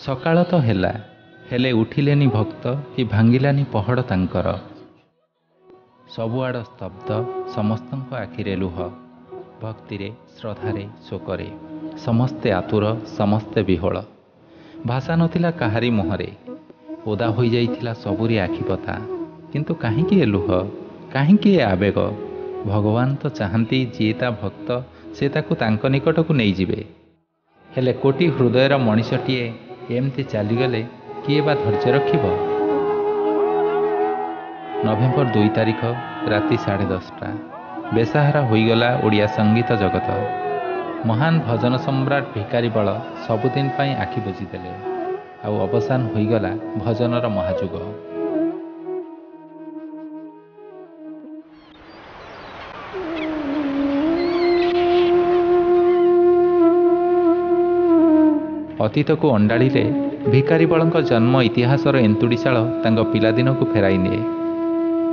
ସକାଳ ତ ହେଲା, ହେଲେ ଉଠିଲେନି ଭକ୍ତ କି ଭାଙ୍ଗିଲାନି ପହଡ଼ ତାଙ୍କର। ସବୁଆଡ଼ ସ୍ତବ୍ଧ, ସମସ୍ତଙ୍କ ଆଖିରେ ଲୁହ, ଭକ୍ତିରେ, ଶ୍ରଦ୍ଧାରେ, ଶୋକରେ। ସମସ୍ତେ ଆତୁର, ସମସ୍ତେ ବିହ୍ୱଳ। ଭାଷା ନଥିଲା କାହାରି ମୁହଁରେ। ଓଦା ହୋଇଯାଇଥିଲା ସବୁରି ଆଖିପତା। କିନ୍ତୁ କାହିଁକି ଏ ଲୁହ, କାହିଁକି ଏ ଆବେଗ? ଭଗବାନ ତ ଚାହାନ୍ତି ଯିଏ ତା ଭକ୍ତ ସେ ତାକୁ ତାଙ୍କ ନିକଟକୁ ନେଇଯିବେ। ହେଲେ କୋଟି ହୃଦୟର ମଣିଷଟିଏ ଏମିତି ଚାଲିଗଲେ କିଏ ବା ଧୈର୍ଯ୍ୟ ରଖିବ? ନଭେମ୍ବର 2 ତାରିଖ, ରାତି 10:30। ବେସାହାରା ହୋଇଗଲା ଓଡ଼ିଆ ସଙ୍ଗୀତ ଜଗତ। ମହାନ ଭଜନ ସମ୍ରାଟ ଭିକାରୀ ବଳ ସବୁଦିନ ପାଇଁ ଆଖି ବୁଜିଦେଲେ। ଆଉ ଅବସାନ ହୋଇଗଲା ଭଜନର ମହାଯୁଗ। ଅତୀତକୁ ଅଣ୍ଡାଳିଲେ ଭିକାରୀ ବଳଙ୍କ ଜନ୍ମ ଇତିହାସର ଏନ୍ତୁଡ଼ିଶାଳ ତାଙ୍କ ପିଲାଦିନକୁ ଫେରାଇ ନିଏ।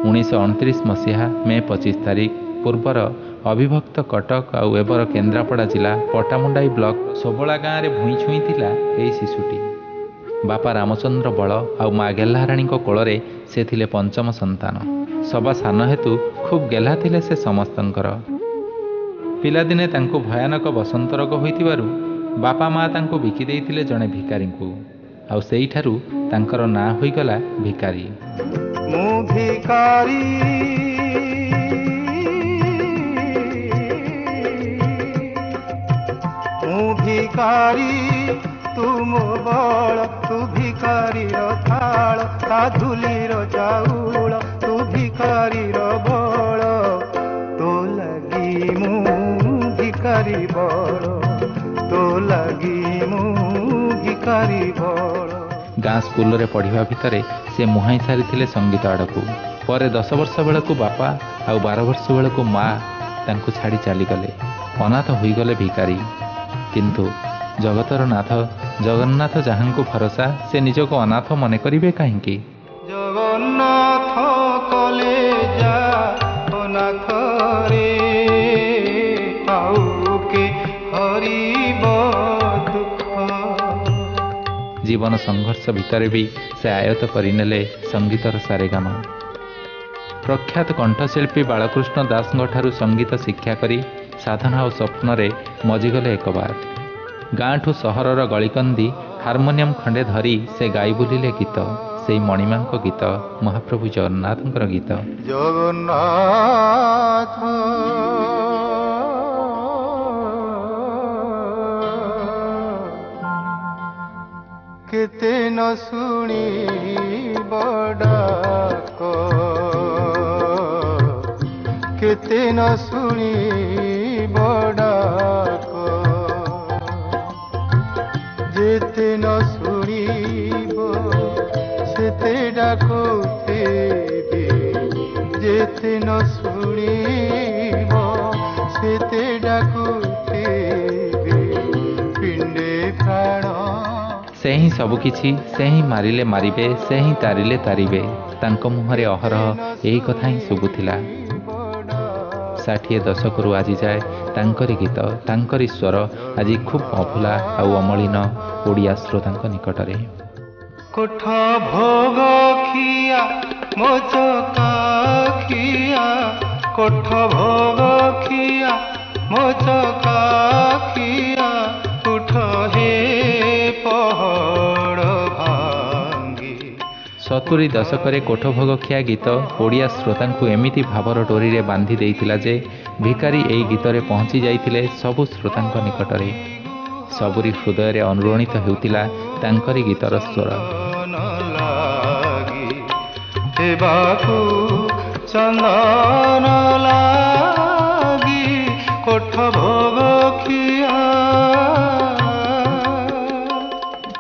1929 ମସିହା ମେ 25 ତାରିଖ ପୂର୍ବର ଅବିଭକ୍ତ କଟକ ଆଉ ଏବର କେନ୍ଦ୍ରାପଡ଼ା ଜିଲ୍ଲା ପଟ୍ଟାମୁଣ୍ଡାଇ ବ୍ଲକ ସୋବଳା ଗାଁରେ ଭୂଇଁ ଛୁଇଁଥିଲା ଏହି ଶିଶୁଟି। ବାପା ରାମଚନ୍ଦ୍ର ବଳ ଆଉ ମା ଗେହ୍ଲାରାଣୀଙ୍କ କୋଳରେ ସେ ଥିଲେ ପଞ୍ଚମ ସନ୍ତାନ। ସବା ସାନ ହେତୁ ଖୁବ୍ ଗେହ୍ଲା ଥିଲେ ସେ ସମସ୍ତଙ୍କର। ପିଲାଦିନେ ତାଙ୍କୁ ଭୟାନକ ବସନ୍ତ ରୋଗ ହୋଇଥିବାରୁ ବାପା ମା ତାଙ୍କୁ ବିକି ଦେଇଥିଲେ ଜଣେ ଭିକାରୀଙ୍କୁ। ଆଉ ସେଇଠାରୁ ତାଙ୍କର ନାଁ ହୋଇଗଲା ଭିକାରୀ। ମୁଁ ଭିକାରୀ, ମୁଁ ଭିକାରୀ, ତୁ ମୋ ବଳ, ତୁ ଭିକାରୀର ଥାଳ, ତା ଧୂଳିର ଚାଉଳ, ତୁ ଭିକାରୀର ବଳ, ତୋ ଲାଗି ମୁଁ ଭିକାରୀ ବଳ, ତୋ ଲାଗି ମୁଁ ଭିକାରୀ ବଳ। ଗାଁ ସ୍କୁଲରେ ପଢ଼ିବା ଭିତରେ ସେ ମୁହାଁଇ ସାରିଥିଲେ ସଙ୍ଗୀତ ଆଡ଼କୁ। ପରେ 10 ବର୍ଷ ବେଳକୁ ବାପା ଆଉ 12 ବର୍ଷ ବେଳକୁ ମା ତାଙ୍କୁ ଛାଡ଼ି ଚାଲିଗଲେ। ଅନାଥ ହୋଇଗଲେ ଭିକାରୀ। କିନ୍ତୁ ଜଗତର ନାଥ ଜଗନ୍ନାଥ ଯାହାଙ୍କୁ ଭରସା ସେ ନିଜକୁ ଅନାଥ ମନେ କରିବେ କାହିଁକି? ଜଗନ୍ନାଥ କଲେ ଯା ଅନାଥ ରେ, ଆଉ କେ ହରିବ ଦୁଃଖ। ଜୀବନ ସଂଘର୍ଷ ଭିତରେ ବି ସେ ଆୟତ କରିନେଲେ ସଙ୍ଗୀତର ସାରେଗାମା। ପ୍ରଖ୍ୟାତ କଣ୍ଠଶିଳ୍ପୀ ବାଳକୃଷ୍ଣ ଦାସଙ୍କଠାରୁ ସଙ୍ଗୀତ ଶିକ୍ଷା କରି ସାଧନା ଓ ସ୍ୱପ୍ନରେ ମଜିଗଲେ ଏକବାର। ଗାଁଠୁ ସହରର ଗଳିକନ୍ଦି ହାରମୋନିୟମ ଖଣ୍ଡେ ଧରି ସେ ଗାଇ ବୁଲିଲେ ଗୀତ। ସେଇ ମଣିମାଙ୍କ ଗୀତ, ମହାପ୍ରଭୁ ଜଗନ୍ନାଥଙ୍କର ଗୀତ। ଜଗନ୍ନାଥ କେତେ ନ ଶୁଣିବ ଡାକ, କେତେ ନ ଶୁଣିବ ଡାକ, ଯେତେ ନ ଶୁଣିବ ସେତେ ଡାକୁଥିବି, ଯେତେ ନ ଶୁଣିବ ସେତେ ଡାକୁଥିବି, ପିଣ୍ଡେ ପ୍ରାଣ। ସେ ହିଁ ସବୁକିଛି, ସେ ହିଁ ମାରିଲେ ମାରିବେ, ସେ ହିଁ ତାରିଲେ ତାରିବେ। ତାଙ୍କ ମୁହଁରେ ଅହରହ ଏହି କଥା ହିଁ ଶୁଭୁଥିଲା। 60 ଦଶକରୁ ଆଜି ଯାଏ ତାଙ୍କରି ଗୀତ, ତାଙ୍କରି ସ୍ୱର ଆଜି ଖୁବ୍ ଅଭୁଲା ଆଉ ଅମଳିନ ଓଡ଼ିଆ ଶ୍ରୋତାଙ୍କ ନିକଟରେ। କୋଠ ଭୋଗ ଖିଆ ମୋ ଚକାଖିଆ, କୋଠ ଭୋଗ ଖିଆ ମୋ ଚକାଖିଆ, ଉଠ ହେ ପହଡ଼ ଭାଙ୍ଗି। 70 ଦଶକରେ କୋଠଭୋଗଖିଆ ଗୀତ ଓଡ଼ିଆ ଶ୍ରୋତାଙ୍କୁ ଏମିତି ଭାବର ଡୋରିରେ ବାନ୍ଧି ଦେଇଥିଲା ଯେ ଭିକାରୀ ଏହି ଗୀତରେ ପହଞ୍ଚି ଯାଇଥିଲେ ସବୁ ଶ୍ରୋତାଙ୍କ ନିକଟରେ। ସବୁରି ହୃଦୟରେ ଅନୁରଣିତ ହେଉଥିଲା ତାଙ୍କରି ଗୀତର ସ୍ୱର। ହେବାକୁ ଚନ୍ଦନ ଲାଗି କୋଠ ଭୋଗ ଖିଆ।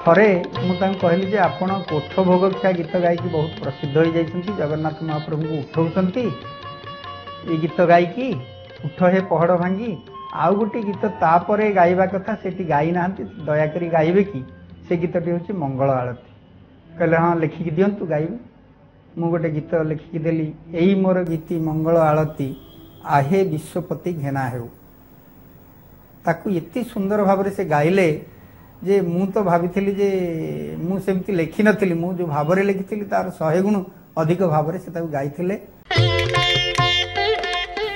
ଥରେ ମୁଁ ତାଙ୍କୁ କହିଲି ଯେ ଆପଣ କୋଠ ଭୋଗ ଖିଆ ଗୀତ ଗାଇକି ବହୁତ ପ୍ରସିଦ୍ଧ ହୋଇଯାଇଛନ୍ତି, ଜଗନ୍ନାଥ ମହାପ୍ରଭୁଙ୍କୁ ଉଠଉଛନ୍ତି ଏ ଗୀତ ଗାଇକି, ଉଠ ହେ ପହଡ଼ ଭାଙ୍ଗି। ଆଉ ଗୋଟେ ଗୀତ ତାପରେ ଗାଇବା କଥା ସେଠି ଗାଇ ନାହାନ୍ତି, ଦୟାକରି ଗାଇବେ କି? ସେ ଗୀତଟି ହେଉଛି ମଙ୍ଗଳ ଆଳତୀ। କହିଲେ ହଁ ଲେଖିକି ଦିଅନ୍ତୁ ଗାଇବି। ମୁଁ ଗୋଟେ ଗୀତ ଲେଖିକି ଦେଲି, ଏଇ ମୋର ଗୀତି ମଙ୍ଗଳ ଆଳତୀ, आहे ବିଶ୍ୱପତି ଘେନା ହେଉ। ତାକୁ ଏତେ ସୁନ୍ଦର ଭାବରେ ସେ ଗାଇଲେ जे मु तो भाभी जे मु सेमती लिखि नथिली मु जो भाव रे लिखिथिली तार 100 गुण अधिक भाव रे से ताकू गाइथिले।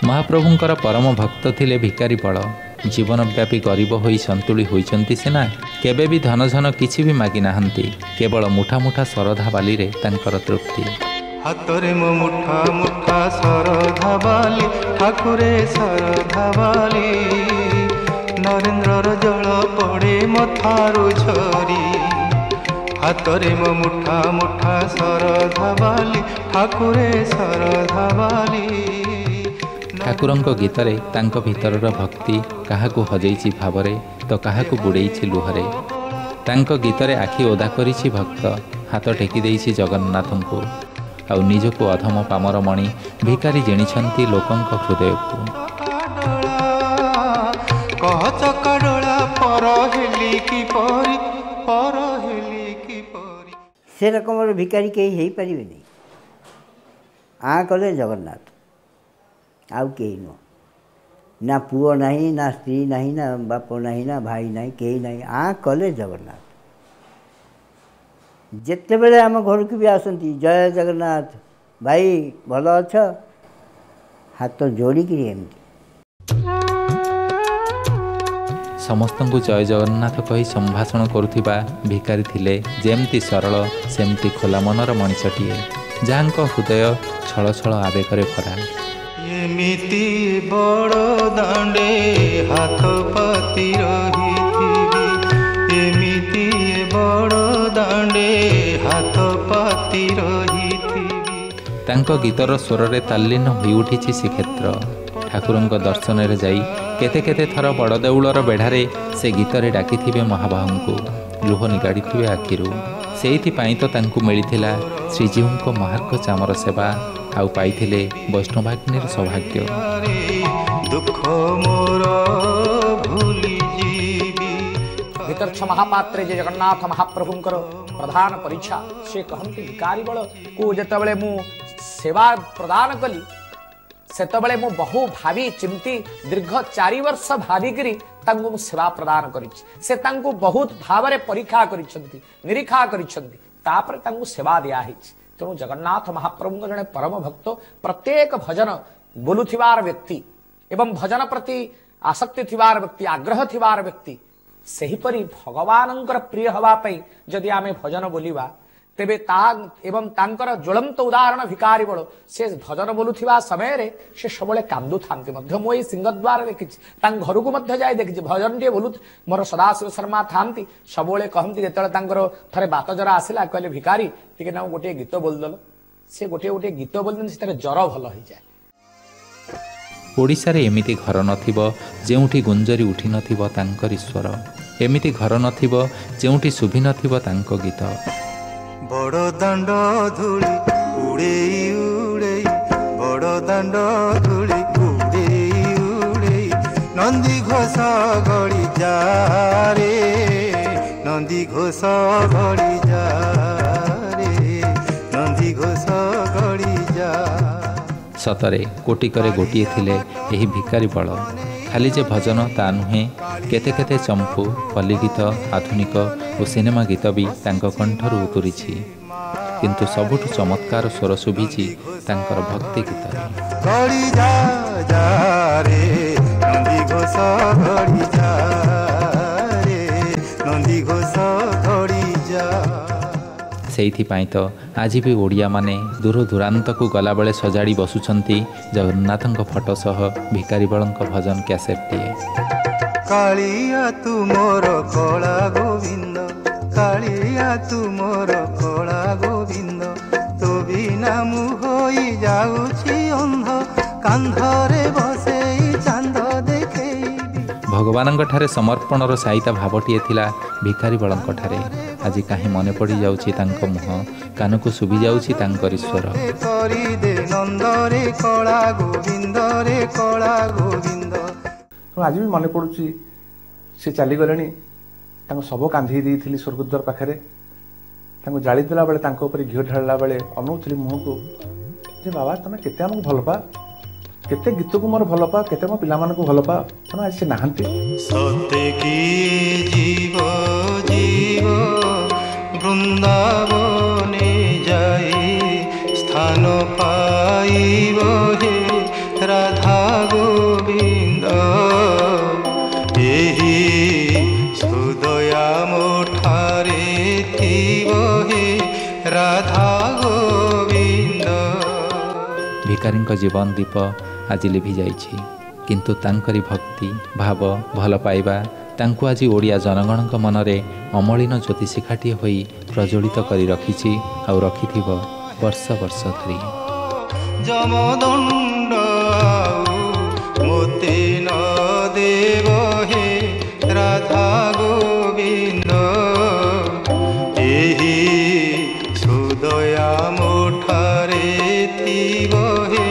महाप्रभुंकर परम भक्त थिले भिकारी बळ जीवनव्यापी गरीब होई संतुली होइचंती सिना केबे भी धन धन किछि भी मागी नाहंती केवल मुठा मुठा सरधा बाली रे तांकर तृप्ति। हातरे मो मुठा मुठा सरधा बाली ठाकुरे सरधा बाली नरेंद्र जल पड़े मथारु झरी हातरे मो मुठा मुठा सरधा बाली ठाकुरे सरधा बाली। ठाकुरଙ୍କ ଗୀତରେ ତାଙ୍କ ଭିତରର ଭକ୍ତି କାହାକୁ ହଜେଇଛି ଭାବରେ ତ କାହାକୁ ବୁଡ଼େଇଛି ଲୁହରେ। ତାଙ୍କ ଗୀତରେ ଆଖି ଓଦା କରିଛି ଭକ୍ତ ହାତ ଟେକି ଦେଇଛି ଜଗନ୍ନାଥଙ୍କୁ ଆଉ ନିଜକୁ ଅଧମ ପାମର ମଣି ଭିକାରୀ ଜିଣିଛନ୍ତି ଲୋକଙ୍କ ହୃଦୟକୁ। ସେ ରକମର ଭିକାରୀ କେହି ହେଇପାରିବେନି। ଆ କଲେ ଜଗନ୍ନାଥ आउ कहीं नुह ना पुओ नहीं ना स्त्री नहीं ना बाप नहीं ना भाई नहीं कहीं नहीं आ कले जगन्नाथ। जिते बेले आम घर को भी आसती जय जगन्नाथ भाई भल अछ हाथ जोड़िक एमती समस्त जय जगन्नाथ कही संभाषण करुथिबा भिकारी थिले जेमती सरल सेमती खोला मनर मनिषटिए जाहांक हृदय छल छल आवेगरे भरा। एमिति बड़ दांडे हाथ पाती रही एमिति बड़ दांडे हाथ पाती रही। तांको गीतर स्वर रे ताल्लीन होई उठिछि श्रीक्षेत्र ठाकुरଙ୍କ दर्शनरे जाई केते केते थर बड़ देउलर बेढारे से गीतरे डाकिथिबे महाबाहुंकु लुह निगाड़िथिबे आखिरु। सेइथिपाई तो तांकु मिलिथिला श्रीजीवको महार्घ चामर सेवा आउ पाइथिले वैष्णवाग्निर सौभाग्य। दुख मोर भूली जीवी वितर्क्ष महापात्रे जे जगन्नाथ महाप्रभुंकर प्रधान परीक्षा से कहती भिकारी बल को जेतबेले मु सेवा प्रदान कली सेतबेले मु बहु भावी चिंती दीर्घ 4 वर्ष भाविकरी तांकु सेवा प्रदान करिछि से तांकु बहुत भावरे परीक्षा करिछंती निरीक्षा करिछंती तापर तांकु सेवा दिया हिछि। तेणु जगन्नाथ महाप्रभु जड़े परम भक्त प्रत्येक भजन बोलुथिबार व्यक्ति एवं भजन प्रति आसक्ति थिबार व्यक्ति आग्रह थिबार व्यक्ति सेहिपरि भगवानंकर प्रिय हवा पई जदि आमे भजन बोलिबा तेबे ता एवं तांकर ज्वलंत उदाहरण भिकारी बळ से भजन बोलुथिबा समय रे से सबले कांदु थांती मध्य मोई सिंहद्वार देखिछि तां घर को मध्य जाय देखिछि भजन टे बोलु मोर सदाशिव शर्मा थांती सबले कहंती जेतले तांकर थरे बात जरा आसिला कहले भिकारी टिके ना गोटे गीत बोल दल से गोटे गीत बोलदेन से जर भल होई जाय। ओडिसा रे एमिति घर नथिबो जेउठी गुंजरी उठी नथिबो तांकर ईश्वर एमिति घर नथिबो जेउठी सुभी नथिबो तांको गीत। बड़ दांड धूली उड़े उड़े बड़ दांड धूली उड़े उड़े नंदी घोष गड़ी जा रे नंदी घोष गड़ी जा रे नंदी घोष गड़ी जा। सतरे कोटिकरे गोटिए थिले एही भिकारी बळ खाली जे भजन ता नुहे केते केते चंपू पल्ली गीत आधुनिक और सिनेमा गीत भी तांको कंठरू उतुरिछि किंतु सबुठु चमत्कार स्वर शुभिछि तांकर भक्ति गीत। गड़ी जा जा रे नंदी घोष गड़ी जा रे नंदी घोष गड़ी जा। सेइथिपाई तो आज भी ओडिया माने दूर दूरांत को गला बेले सजाड़ी बसुछंती जगन्नाथଙ୍କ फटो सह भिकारी बळଙ୍କ भजन कैसेटटिए। कालिया तू मोर कला गोविंद कालिया तू मोर कला गोविंद तो बिना मु होई जाउछि अंध कांधरे बसेई चांद देखेई। भगवानଙ୍କ ठारे समर्पणर साईता भावटिए थिला भिकारी बळଙ୍କ ठारे आज कहीं मन पड़ जाउछि तांको मुह कानकु सुबि जाउछि तांकर ईश्वर। करी दे नंदरे कला गोविंद रे कला गोविंद। आज भी मन पड़ुछि से चली गलेनी तांको सब कांधी देइथिली स्वर्गद्वार पाखरे तांको जाली देला बेले तांको ऊपर घिओ ढाळला बेले अनुथली मुह को जे बाबा तमे केते हमक भल पा केते गीत को मोर भल पा केते मो पिला मानको भल पा तमे आज से नाहंती सत्य की जीव বৃন্দাবনে যাই স্থান পাইব হে রাধা গোবিন্দ ଏହି ସୁଦୟା ମୋଠାରେ ଥିବ ହେ ରାଧା ଗୋବିନ୍ଦ। ଭିକାରୀଙ୍କ ଜୀବନ ଦୀପ ଆଜି ଲିଭି ଯାଇଛି, କିନ୍ତୁ ତାଙ୍କରି ଭକ୍ତି ଭାବ ଭଲ ପାଇବା ତାଙ୍କୁ ଆଜି ଓଡ଼ିଆ ଜନଗଣଙ୍କ ମନରେ ଅମଳିନ ଜ୍ୟୋତି ଶିଖାଟିଏ ହୋଇ ପ୍ରଜ୍ୱଳିତ କରି ରଖିଛି ଆଉ ରଖିଥିବ ବର୍ଷ ବର୍ଷ ଧରି। ଯମଦଣ୍ଡ ମୋତେ ନ ଦେବ ହେ ରାଧା ଗୋବିନ୍ଦ ଏହି ସୁଦୟା ମୋଠାରେ ଥିବ ହେ